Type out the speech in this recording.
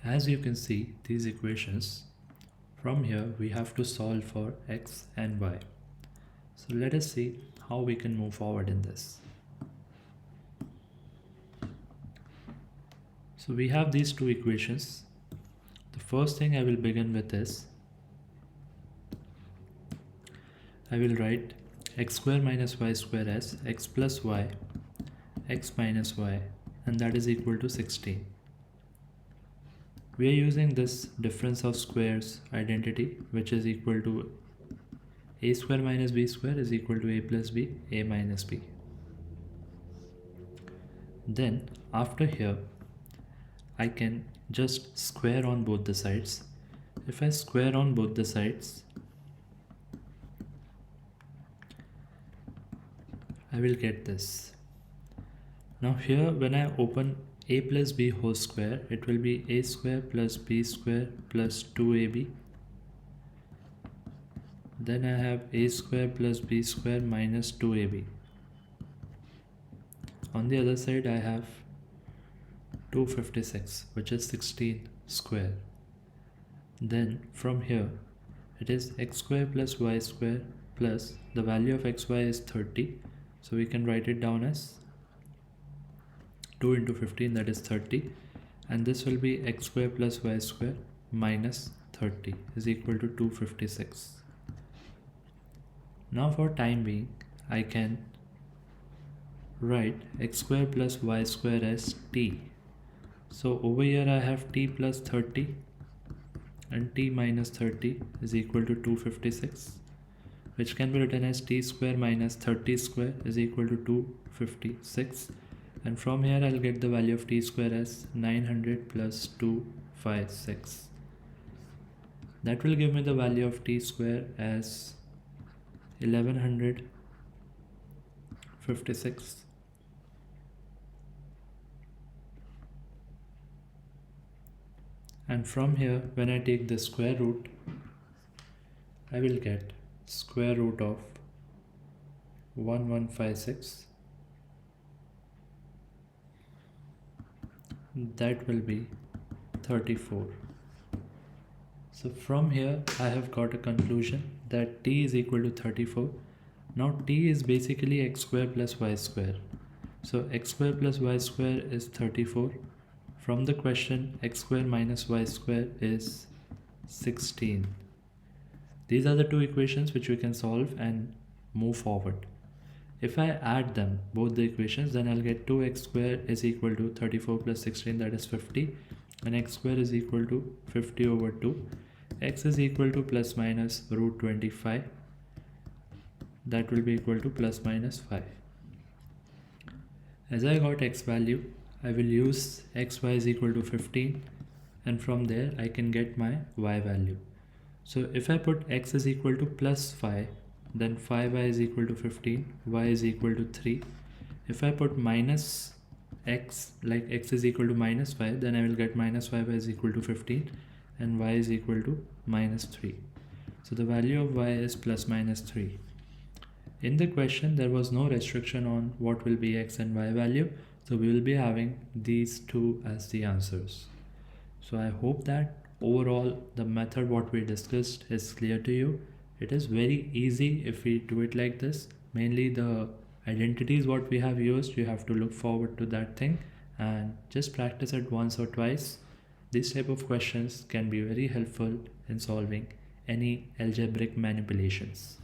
As you can see, these equations, from here we have to solve for x and y. So let us see how we can move forward in this. So we have these two equations. The first thing I will begin with is, I will write x square minus y square as x plus y, x minus y, and that is equal to 16. We are using this difference of squares identity, which is equal to a square minus b square is equal to a plus b, a minus b. Then after here, I can just square on both the sides. If I square on both the sides, I will get this. Now here, when I open a plus b whole square, it will be a square plus b square plus 2ab. Then I have a square plus b square minus 2ab. On the other side, I have 256, which is 16 square. Then from here, it is x square plus y square plus the value of xy is 30. So we can write it down as 2 into 15, that is 30. And this will be x square plus y square minus 30 is equal to 256. Now for time being, I can write x square plus y square as t. So over here I have t plus 30 and t minus 30 is equal to 256, which can be written as t square minus 30 square is equal to 256. And from here I'll get the value of t square as 900 plus 256. That will give me the value of t square as 1156. And from here, when I take the square root, I will get square root of 1156. That will be 34. So from here, I have got a conclusion that t is equal to 34. Now t is basically x square plus y square. So x square plus y square is 34. From the question, x square minus y square is 16. These are the two equations which we can solve and move forward. If I add them, both the equations, then I'll get 2x square is equal to 34 plus 16, that is 50. And x square is equal to 50 over 2. X is equal to plus minus root 25. That will be equal to plus minus 5. As I got x value, I will use xy is equal to 15, and from there I can get my y value. So if I put x is equal to plus 5, then 5y is equal to 15, y is equal to 3. If I put minus x, like x is equal to minus 5, then I will get minus 5y is equal to 15 and y is equal to minus 3. So the value of y is plus minus 3. In the question, there was no restriction on what will be x and y value. So we will be having these two as the answers. So I hope that overall the method what we discussed is clear to you. It is very easy if we do it like this. Mainly the identities what we have used, you have to look forward to that thing and just practice it once or twice. These type of questions can be very helpful in solving any algebraic manipulations.